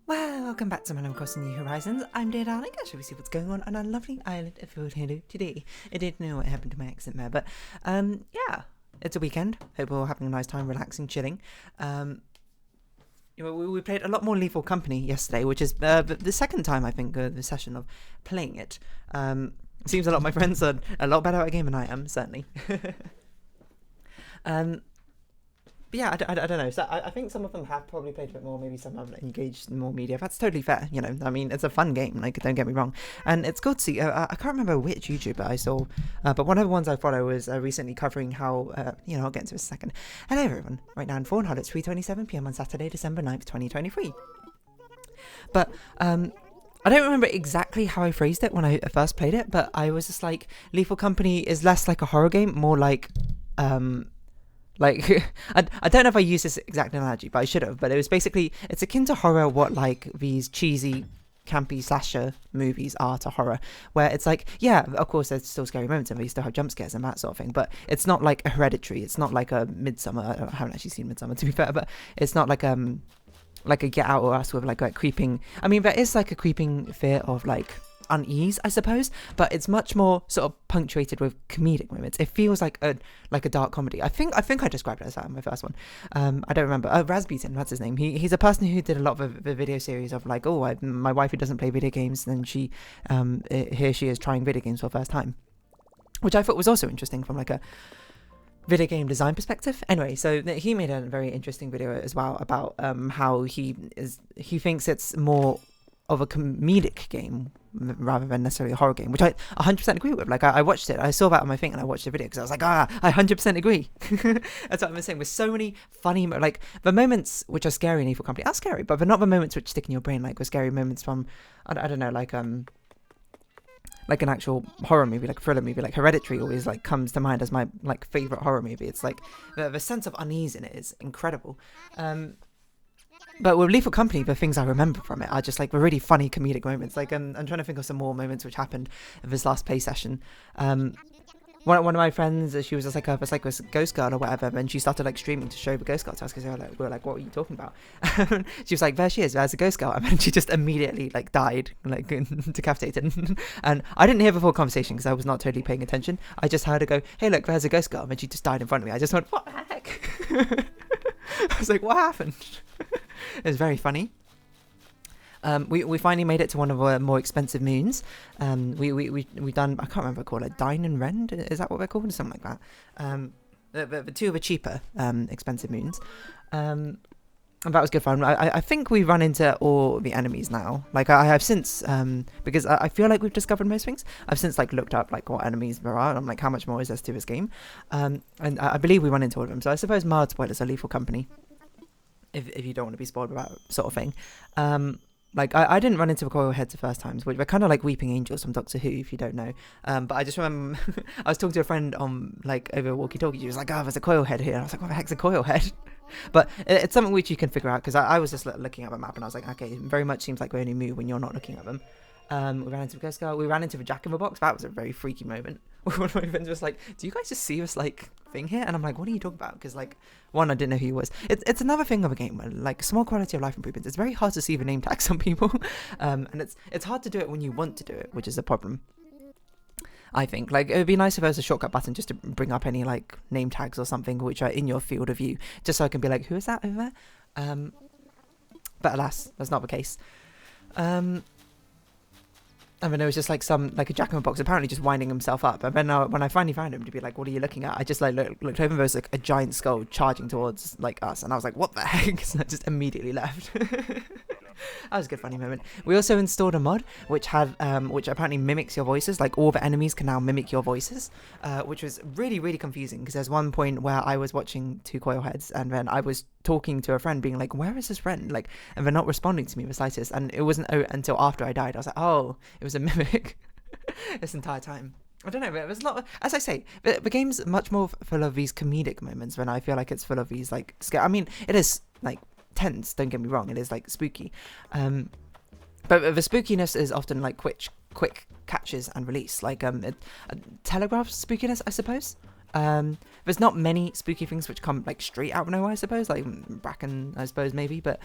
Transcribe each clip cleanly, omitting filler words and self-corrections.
Welcome back to Man Crossing New Horizons. I'm dear darling. I shall we see what's going on our lovely island of Fawnhallow today. I didn't know what happened to my accent there, but yeah, it's a weekend. Hope we're all having a nice time, relaxing, chilling. We played a lot more Lethal Company yesterday, which is the second time I think the session of playing it. Seems a lot of my friends are a lot better at a game than I am, certainly. But yeah, I don't know. So I think some of them have probably played a bit more. Maybe some have engaged in more media. That's totally fair. You know, I mean, it's a fun game. Like, don't get me wrong. And it's good to see. I can't remember which YouTuber I saw, but one of the ones I follow was recently covering how. I'll get into it in a second. Hello everyone. Right now in Fawnhallow, it's 3:27 p.m. on Saturday, December 9th, 2023. But I don't remember exactly how I phrased it when I first played it, but I was just like, Lethal Company is less like a horror game, more like I don't know if I used this exact analogy, but I should have. But it was basically, it's akin to horror what like these cheesy, campy slasher movies are to horror, where it's like, yeah, of course there's still scary moments and we still have jump scares and that sort of thing, but it's not like a Hereditary, it's not like a Midsummer. I haven't actually seen Midsummer, to be fair, but it's not like a Get Out or Us with like creeping. I mean, there is like a creeping fear of like unease, I suppose, but it's much more sort of punctuated with comedic moments. It feels like a dark comedy. I think I described it as that in my first one. I don't remember. Rasputin, that's his name. He's a person who did a lot of the video series of like, my wife who doesn't play video games, and she here she is trying video games for the first time, which I thought was also interesting from like a video game design perspective. Anyway, so he made a very interesting video as well about how he thinks it's more of a comedic game rather than necessarily a horror game, which I 100% agree with. Like, I watched it, I saw that on my thing, and I watched the video because I was like, I 100% agree. That's what I'm saying. With so many funny, like, the moments which are scary in Lethal Company are scary, but they're not the moments which stick in your brain, like the scary moments from, I don't know, like an actual horror movie, like a thriller movie, like Hereditary always like comes to mind as my like favorite horror movie. It's like the sense of unease in it is incredible. But with Lethal Company, the things I remember from it are just like the really funny comedic moments. Like, I'm trying to think of some more moments which happened in this last play session. One of my friends, she was just like a ghost girl or whatever, and she started like streaming to show the ghost girl to us because we were like, what are you talking about? She was like, there she is, there's a ghost girl, and then she just immediately like died, like decapitated. And I didn't hear the full conversation because I was not totally paying attention. I just heard her go, hey look, there's a ghost girl, and then she just died in front of me. I just went, what the heck? I was like, what happened? It was very funny. We finally made it to one of our more expensive moons. We done, I can't remember what called it, Dine and Rend, is that what they're called? Something like that. The two of the cheaper expensive moons. And that was good fun. I think we run into all the enemies now. Like, I have since, because I feel like we've discovered most things, I've since like looked up like what enemies there are, and I'm like, how much more is there to this game? And I believe we run into all of them. So I suppose mild spoilers are Lethal Company, if you don't want to be spoiled about that sort of thing. Like, I didn't run into the coil heads the first times, which were kind of like weeping angels from Doctor Who, if you don't know. But I just remember I was talking to a friend on like over walkie-talkie. She was like, there's a coil head here. And I was like, what the heck's a coil head? But it's something which you can figure out, because I was just looking at the map and I was like, okay, it very much seems like we only move when you're not looking at them. We ran into the ghost girl. We ran into the Jack in the Box. That was a very freaky moment. One of my friends was like, do you guys just see this like thing here? And I'm like, what are you talking about? Because like, one, I didn't know who he was. It's another thing of a game where like small quality of life improvements. It's very hard to see the name tags on people, and it's hard to do it when you want to do it, which is a problem. I think like it would be nice if there was a shortcut button just to bring up any like name tags or something which are in your field of view, just so I can be like, who is that over there? But alas, that's not the case. And then there was just like a Jack in the Box apparently just winding himself up. And then when I finally found him to be like, what are you looking at? I just like looked over and there was like a giant skull charging towards like us. And I was like, what the heck? So I just immediately left. That was a good funny moment. We also installed a mod which apparently mimics your voices. Like all the enemies can now mimic your voices, which was really, really confusing, because there's one point where I was watching two coil heads and then I was talking to a friend being like, where is this friend? Like, and they're not responding to me the slightest. And it wasn't until after I died I was like, oh, it was a mimic this entire time. I don't know, but it was not, as I say, the game's much more full of these comedic moments when I feel like it's full of these like scare. I mean, it is like tense, don't get me wrong, it is like spooky, but the spookiness is often like quick catches and release, like it telegraphs spookiness, I suppose. There's not many spooky things which come like straight out of nowhere, I suppose, like Bracken, I suppose, maybe, but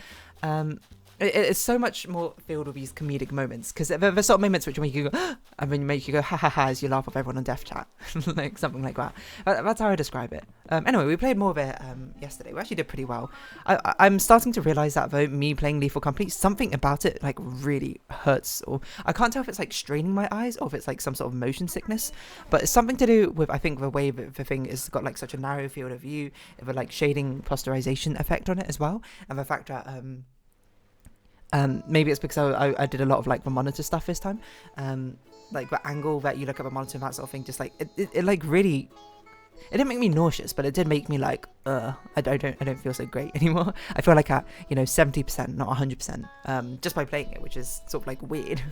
it's so much more filled with these comedic moments, because there's sort of moments which make you go and then make you go ha ha ha as you laugh off everyone on death chat, like something like that. That's how I describe it. Anyway, we played more of it yesterday. We actually did pretty well. I'm starting to realize that though, me playing Lethal Company, something about it like really hurts, or I can't tell if it's like straining my eyes or if it's like some sort of motion sickness, but it's something to do with, I think, the way the thing is got like such a narrow field of view, with like shading posterization effect on it as well, and the fact that maybe it's because I did a lot of like the monitor stuff this time, like the angle that you look at the monitor and that sort of thing, just like it like really, it didn't make me nauseous, but it did make me like I don't feel so great anymore. I feel like at 70%, not 100%, just by playing it, which is sort of like weird.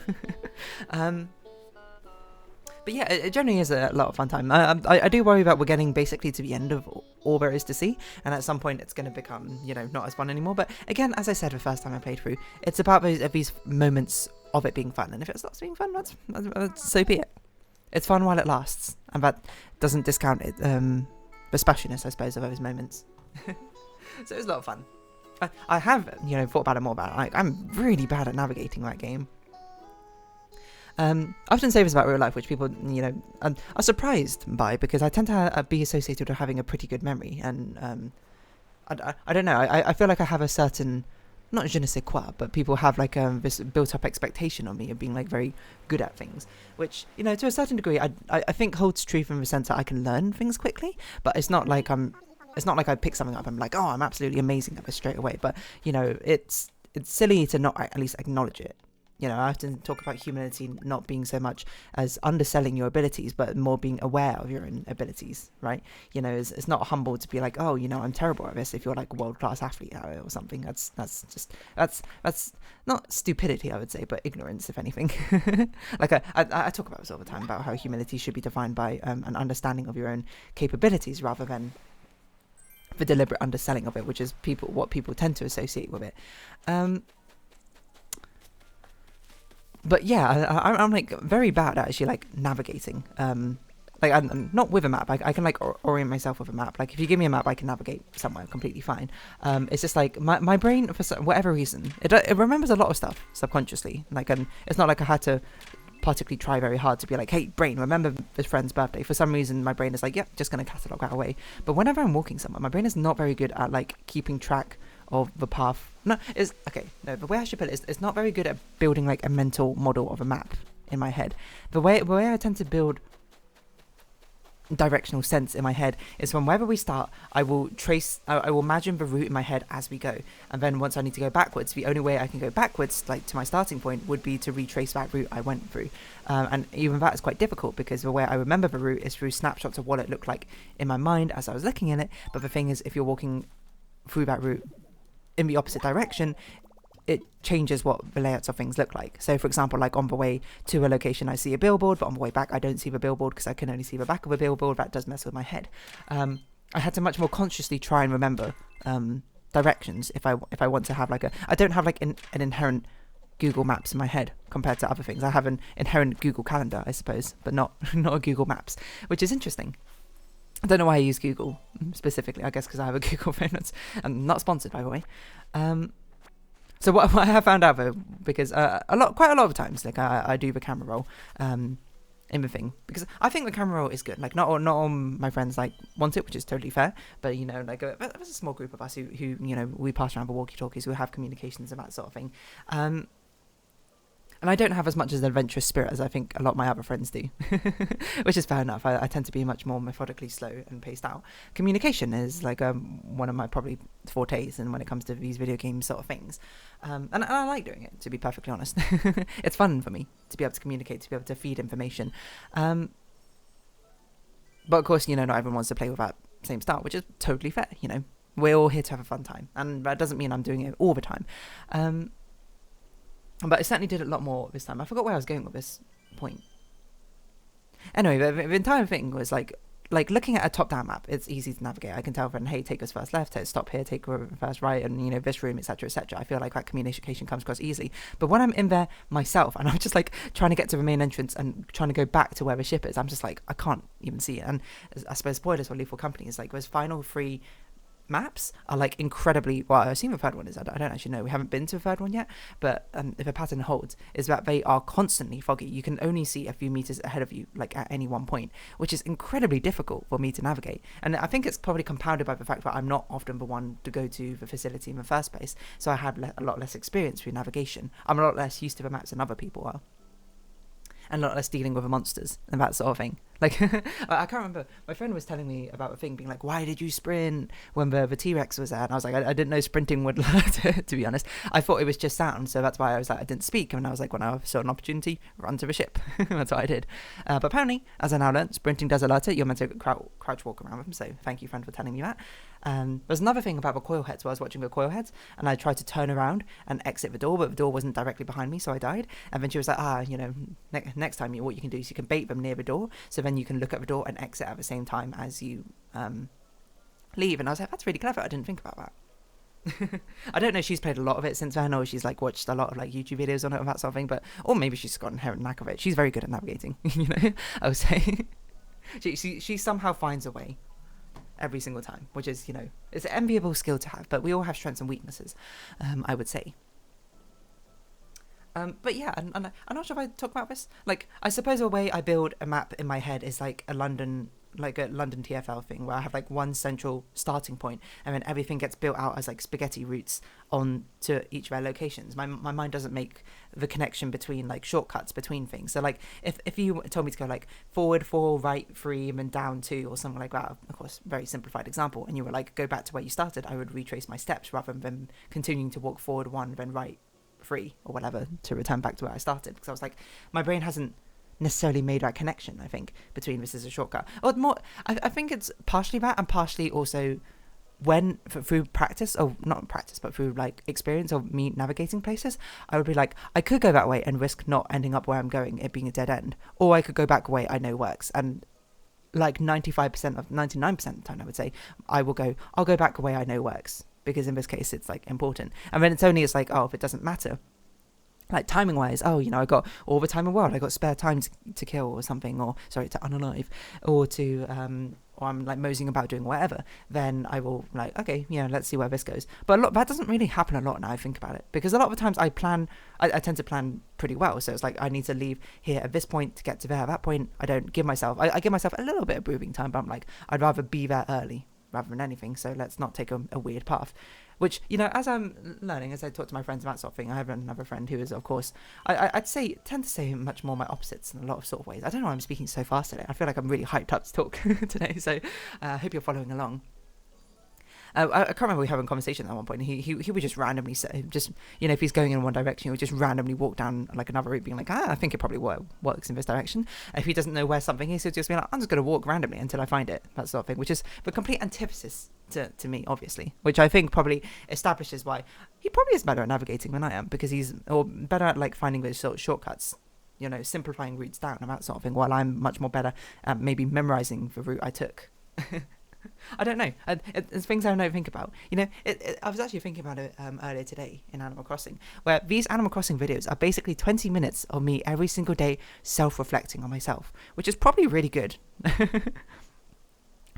But yeah, it generally is a lot of fun time. I do worry that we're getting basically to the end of all there is to see, and at some point it's going to become, not as fun anymore. But again, as I said the first time I played through, it's about these moments of it being fun, and if it stops being fun, that's so be it. It's fun while it lasts, and that doesn't discount it, the specialness, I suppose, of those moments. So it was a lot of fun. I have, thought about it more about it. Like, I'm really bad at navigating that game. I often say this about real life, which people, are surprised by, because I tend to be associated with having a pretty good memory, and I don't know, I feel like I have a certain, not je ne sais quoi, but people have like this built-up expectation on me of being like very good at things, which, to a certain degree, I think holds truth in the sense that I can learn things quickly, but it's not like I pick something up and I'm like, oh, I'm absolutely amazing at this straight away, but, it's silly to not at least acknowledge it. I often talk about humility not being so much as underselling your abilities, but more being aware of your own abilities, right? It's not humble to be like, oh, I'm terrible at this if you're like a world-class athlete at it or something. That's not stupidity, I would say, but ignorance, if anything. Like I talk about this all the time, about how humility should be defined by an understanding of your own capabilities rather than the deliberate underselling of it, which is what people tend to associate with it. But yeah, I'm like very bad at actually like navigating. Like I'm not with a map. I can like orient myself with a map. Like if you give me a map, I can navigate somewhere completely fine. It's just like my brain, for whatever reason, it remembers a lot of stuff subconsciously. Like it's not like I had to particularly try very hard to be like, hey brain, remember this friend's birthday. For some reason my brain is like, yep, just gonna catalog that away. But whenever I'm walking somewhere, my brain is not very good at like keeping track of the path. The way I should put it is, it's not very good at building like a mental model of a map in my head. The way I tend to build directional sense in my head is from wherever we start, I will imagine the route in my head as we go, and then once I need to go backwards, the only way I can go backwards, like to my starting point, would be to retrace that route I went through, and even that is quite difficult because the way I remember the route is through snapshots of what it looked like in my mind as I was looking at it. But the thing is, if you're walking through that route in the opposite direction, it changes what the layouts of things look like. So for example, like on the way to a location I see a billboard, but on the way back I don't see the billboard because I can only see the back of a billboard. That does mess with my head. I had to much more consciously try and remember directions if I want to have like I don't have like an inherent Google Maps in my head compared to other things. I have an inherent Google Calendar, I suppose, but not a Google Maps, which is interesting. I don't know why I use Google specifically. I guess because I have a Google phone. I'm not sponsored, by the way. So what I have found out though, because quite a lot of times, like I do the camera roll in the thing, because I think the camera roll is good. Like not all my friends like want it, which is totally fair. But like there's a small group of us who we pass around the walkie-talkies, who have communications and that sort of thing. And I don't have as much as an adventurous spirit as I think a lot of my other friends do, which is fair enough. I tend to be much more methodically slow and paced out. Communication is like one of my probably fortes, and when it comes to these video game sort of things, and I like doing it, to be perfectly honest. It's fun for me to be able to communicate, to be able to feed information. But of course, not everyone wants to play with that same style, which is totally fair. We're all here to have a fun time, and that doesn't mean I'm doing it all the time. But I certainly did a lot more this time. I forgot where I was going with this point. Anyway, the entire thing was like looking at a top-down map. It's easy to navigate. I can tell from, hey, take us first left, stop here, take first right, and this room, etc., etc. I feel like that communication comes across easily. But when I'm in there myself and I'm just like trying to get to the main entrance and trying to go back to where the ship is, I'm just like, I can't even see it. And I suppose spoilers for Lethal Company is like those final 3 maps are like incredibly, well, I assume the third one is, I don't actually know, we haven't been to the third one yet, but if a pattern holds, is that they are constantly foggy. You can only see a few meters ahead of you, like at any one point, which is incredibly difficult for me to navigate. And I think it's probably compounded by the fact that I'm not often the one to go to the facility in the first place, so I have a lot less experience with navigation. I'm a lot less used to the maps than other people are, and a lot less dealing with the monsters and that sort of thing. Like, I can't remember, my friend was telling me about a thing, being like, why did you sprint when the T-Rex was there? And I was like, I didn't know sprinting would to be honest. I thought it was just sound, so that's why I was like, I didn't speak. And I was like, when I saw an opportunity, run to the ship. That's what I did. But apparently, as I now learned, sprinting does alert it. You're meant to crouch walk around with them, so thank you, friend, for telling me that. There's another thing about the coil heads, where I was watching the coil heads, and I tried to turn around and exit the door, but the door wasn't directly behind me, so I died. And then she was like, next time, what you can do is you can bait them near the door, so then you can look at the door and exit at the same time as you leave. And I was like, that's really clever, I didn't think about that. I don't know if she's played a lot of it since then, or she's like watched a lot of like YouTube videos on it and that sort of thing, but or maybe she's got an inherent knack of it. She's very good at navigating, I would say. she somehow finds a way every single time, which is, it's an enviable skill to have, but we all have strengths and weaknesses, I would say. But yeah, and I'm not sure if I talk about this. Like, I suppose the way I build a map in my head is like a London TFL thing, where I have like one central starting point, and then everything gets built out as like spaghetti routes on to each of their locations. My mind doesn't make the connection between like shortcuts between things. So like if you told me to go like forward 4, right 3, and then down 2 or something like that, of course, very simplified example, and you were like, go back to where you started, I would retrace my steps rather than continuing to walk forward 1, then right 3 or whatever to return back to where I started, because I was like, my brain hasn't necessarily made that connection, I think, between this as a shortcut. Or more, I think it's partially that, and partially also when through practice, or not practice, but through like experience of me navigating places, I would be like, I could go that way and risk not ending up where I'm going, it being a dead end, or I could go back a way I know works. And like 99% of the time, I would say, I'll go back a way I know works, because in this case it's like important. And then it's like, oh, if it doesn't matter, like timing wise, I got all the time in the world, I got spare time to kill or something, or sorry, to unalive, or to or I'm like moseying about doing whatever, then I will like, okay, let's see where this goes. But that doesn't really happen a lot now I think about it, because a lot of the times I tend to plan pretty well. So it's like, I need to leave here at this point to get to there at that point. I don't give myself, I give myself a little bit of breathing time, but I'm like, I'd rather be there early rather than anything, so let's not take a weird path. Which, as I'm learning, as I talk to my friends about sort of thing, I have another friend who is, of course, I'd tend to say much more my opposites in a lot of sort of ways. I don't know why I'm speaking so fast today. I feel like I'm really hyped up to talk today, so I hope you're following along. I can't remember we having a conversation at one point. He would just randomly say, if he's going in one direction, he would just randomly walk down like another route, being like, I think it probably works in this direction. If he doesn't know where something is, he'll just be like, I'm just going to walk randomly until I find it, that sort of thing, which is the complete antithesis to me, obviously, which I think probably establishes why he probably is better at navigating than I am, because he's or better at like finding those sort of shortcuts, simplifying routes down and that sort of thing, while I'm much more better at maybe memorizing the route I took. I don't know. It's things I don't think about. I was actually thinking about it earlier today in Animal Crossing, where these Animal Crossing videos are basically 20 minutes of me every single day self-reflecting on myself, which is probably really good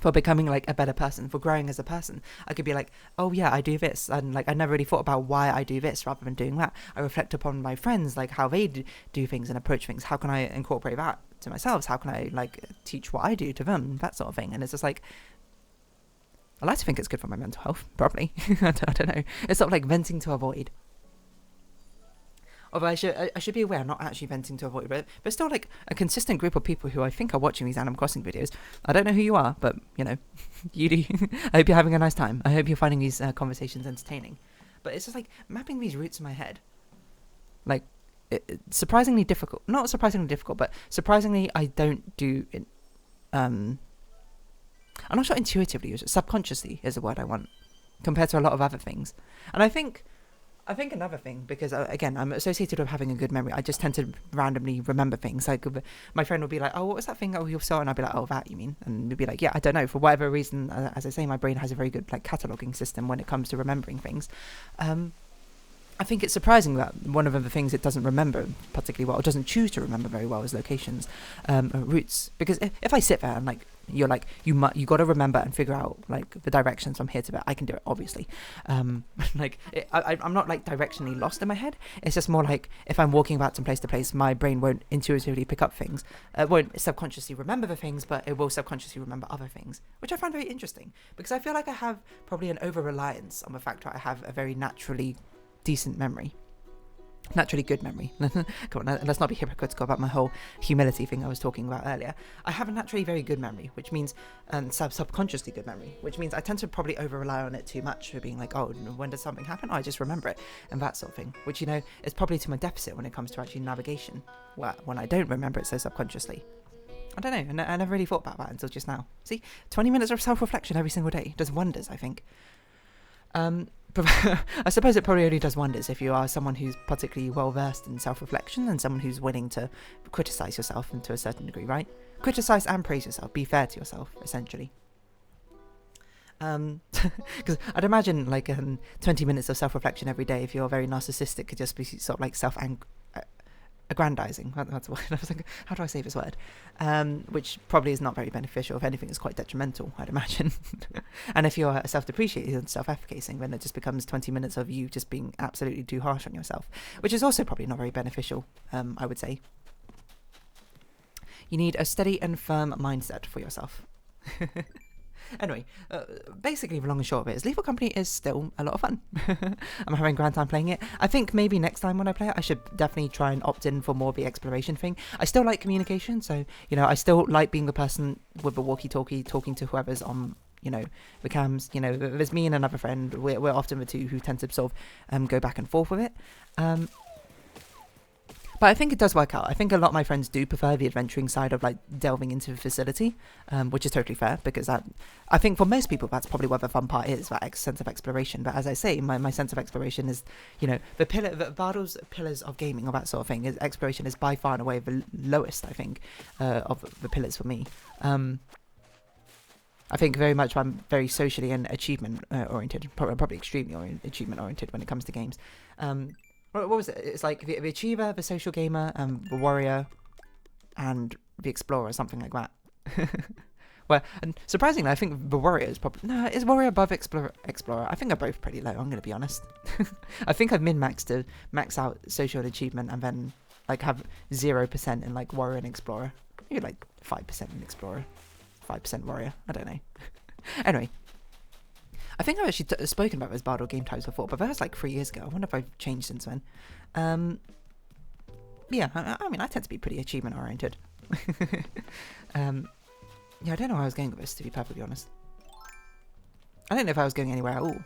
for becoming like a better person, for growing as a person. I could be like, oh yeah, I do this, and like I never really thought about why I do this rather than doing that. I reflect upon my friends, like how they do things and approach things. How can I incorporate that to myself? How can I like teach what I do to them? That sort of thing. And it's just like, I like to think it's good for my mental health, probably. I don't know. It's sort of like venting to avoid. Although I should be aware, I'm not actually venting to avoid, but still like a consistent group of people who I think are watching these Animal Crossing videos. I don't know who you are, but, you do. I hope you're having a nice time. I hope you're finding these conversations entertaining. But it's just like mapping these routes in my head. Like, surprisingly difficult. Not surprisingly difficult, but surprisingly I don't do it. I'm not sure intuitively, subconsciously is the word I want, compared to a lot of other things. And I think another thing, because again, I'm associated with having a good memory, I just tend to randomly remember things. Like my friend will be like, oh, what was that thing you saw? And I'll be like, oh, that you mean? And we'll be like, yeah, I don't know, for whatever reason, as I say, my brain has a very good like cataloguing system when it comes to remembering things. I think it's surprising that one of the things it doesn't remember particularly well, or doesn't choose to remember very well, is locations, routes. Because if I sit there and like you're like you got to remember and figure out like the directions from here to there, I can do it obviously. I'm not like directionally lost in my head. It's just more like if I'm walking about from place to place, my brain won't intuitively pick up things. It won't subconsciously remember the things, but it will subconsciously remember other things, which I find very interesting because I feel like I have probably an over reliance on the fact that I have a very naturally decent memory, naturally good memory. Come on, let's not be hypocritical about my whole humility thing I was talking about earlier. I have a naturally very good memory, which means subconsciously good memory, which means I tend to probably over rely on it too much for being like, oh, when does something happen? I just remember it, and that sort of thing, which, you know, is probably to my deficit when it comes to actually navigation, when I don't remember it so subconsciously. I don't know, I never really thought about that until just now. See, 20 minutes of self-reflection every single day does wonders, I think. I suppose it probably only does wonders if you are someone who's particularly well versed in self-reflection and someone who's willing to criticize yourself and to a certain degree, right? Criticize and praise yourself. Be fair to yourself, essentially. Because I'd imagine like 20 minutes of self-reflection every day, if you're very narcissistic, could just be sort of like aggrandizing. That's what I was like, how do I say this word? Which probably is not very beneficial. If anything, it's quite detrimental, I'd imagine. And if you're self-depreciating and self-efficating, then it just becomes 20 minutes of you just being absolutely too harsh on yourself, which is also probably not very beneficial, I would say. You need a steady and firm mindset for yourself. Anyway, basically the long and short of it is Lethal Company is still a lot of fun. I'm having a grand time playing it. I think maybe next time when I play it, I should definitely try and opt in for more of the exploration thing. I still like communication, so, you know, I still like being the person with the walkie-talkie talking to whoever's on, you know, the cams. You know, there's me and another friend. We're often the two who tend to sort of go back and forth with it. But I think it does work out. I think a lot of my friends do prefer the adventuring side of like delving into the facility, which is totally fair because I think for most people that's probably what the fun part is, that sense of exploration. But as I say, my sense of exploration is, you know, the Bardell's pillars of gaming or that sort of thing. Exploration is by far and away the lowest, I think, of the pillars for me. I think very much I'm very socially and achievement oriented, probably extremely achievement oriented when it comes to games. What was it? It's like the achiever, the social gamer, the warrior, and the explorer, something like that. Well, and surprisingly, I think the warrior is probably... No, is warrior above explorer? I think they're both pretty low, I'm going to be honest. I think I've min-maxed to max out social achievement and then like have 0% in like warrior and explorer. Maybe like 5% in explorer, 5% warrior. I don't know. Anyway. I think I've actually spoken about those Bardell game types before, but that was like 3 years ago. I wonder if I've changed since then. Yeah, I mean, I tend to be pretty achievement-oriented. Yeah, I don't know where I was going with this, to be perfectly honest. I don't know if I was going anywhere at all.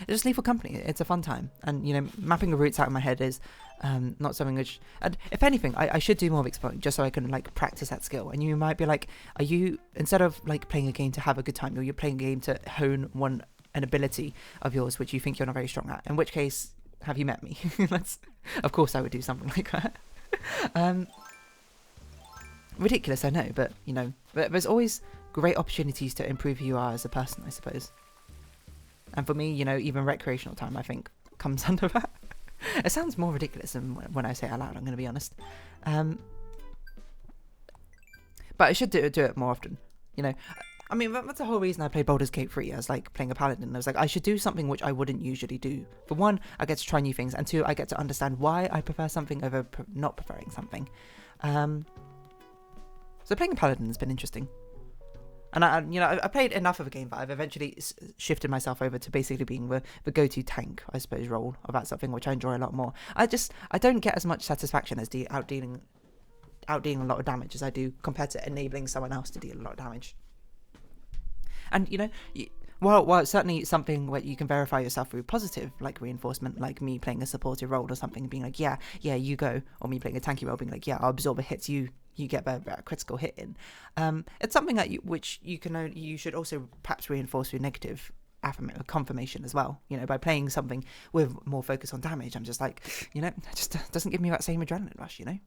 It's just Lethal Company. It's a fun time. And, you know, mapping the routes out in my head is not something which... And if anything, I should do more of exploring just so I can, like, practice that skill. And you might be like, are you... Instead of, like, playing a game to have a good time, you're playing a game to hone an ability of yours which you think you're not very strong at. In which case, have you met me? Of course I would do something like that. Ridiculous, I know, but, you know, there's always great opportunities to improve who you are as a person, I suppose. And for me, you know, even recreational time, I think, comes under that. It sounds more ridiculous than when I say it out loud, I'm going to be honest. But I should do it more often, you know. I mean, that's the whole reason I played Baldur's Gate 3 as, like, playing a paladin. I was like, I should do something which I wouldn't usually do. For one, I get to try new things, and two, I get to understand why I prefer something over not preferring something. So playing a paladin has been interesting. And I played enough of a game, but I've eventually shifted myself over to basically being the go-to tank, I suppose, role of that sort of thing, which I enjoy a lot more. I don't get as much satisfaction as outdealing a lot of damage as I do compared to enabling someone else to deal a lot of damage. And, you know, while it's certainly something where you can verify yourself through positive, like, reinforcement, like me playing a supportive role or something, being like, yeah, you go, or me playing a tanky role, being like, yeah, I'll absorb the hits you get that critical hit in. It's something that you should also perhaps reinforce through negative confirmation as well. You know, by playing something with more focus on damage, I'm just like, you know, it just doesn't give me that same adrenaline rush, you know.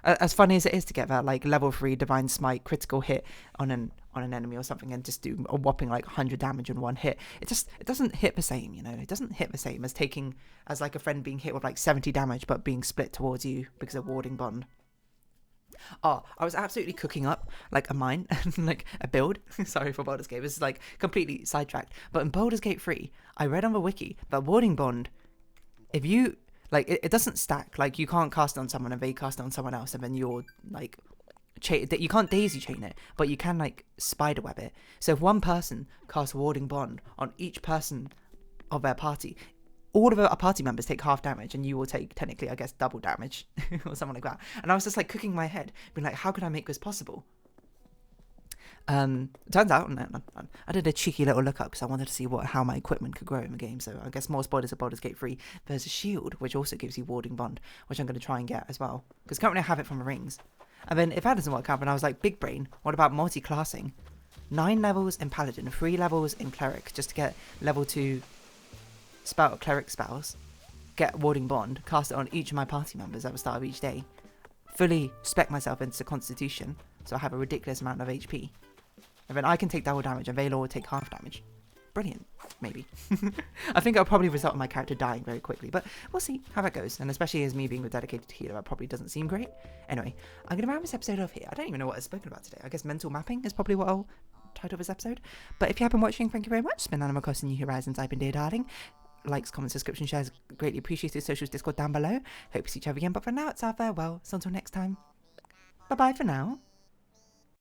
As funny as it is to get that like level 3 divine smite critical hit on an enemy or something and just do a whopping like 100 damage in one hit, it doesn't hit the same, you know. It doesn't hit the same as like a friend being hit with like 70 damage but being split towards you because of warding bond. Oh, I was absolutely cooking up like a mine, like a build. Sorry for Baldur's Gate. This is like completely sidetracked. But in Baldur's Gate 3, I read on the wiki that warding bond, if you like, it doesn't stack. Like you can't cast it on someone and they cast it on someone else, and then you're like, you can't daisy chain it, but you can like spiderweb it. So if one person casts warding bond on each person of their party, all of our party members take half damage, and you will take technically, I guess, double damage or something like that. And I was just like cooking my head, being like, how could I make this possible? Turns out, I did a cheeky little look up because I wanted to see how my equipment could grow in the game. So I guess more spoilers of Baldur's Gate 3. There's a shield which also gives you warding bond, which I'm going to try and get as well, because currently I have it from the rings. And then if that doesn't work out, then I was like, big brain, what about multi-classing? 9 levels in paladin, 3 levels in cleric, just to get level 2 cleric spells, get warding bond, cast it on each of my party members at the start of each day, fully spec myself into constitution, so I have a ridiculous amount of HP, and then I can take double damage and they'll all take half damage. Brilliant. Maybe. I think it'll probably result in my character dying very quickly, but we'll see how that goes. And especially as me being a dedicated healer, that probably doesn't seem great. Anyway, I'm going to round this episode off here. I don't even know what I've spoken about today. I guess mental mapping is probably what I'll title this episode. But if you have been watching, thank you very much. It's been Animal Crossing New Horizons. I've been Dear Darling. Likes, comments, subscription, shares, greatly appreciated. Socials, Discord down below. Hope to see each other again. But for now, it's our farewell. So until next time, bye-bye for now.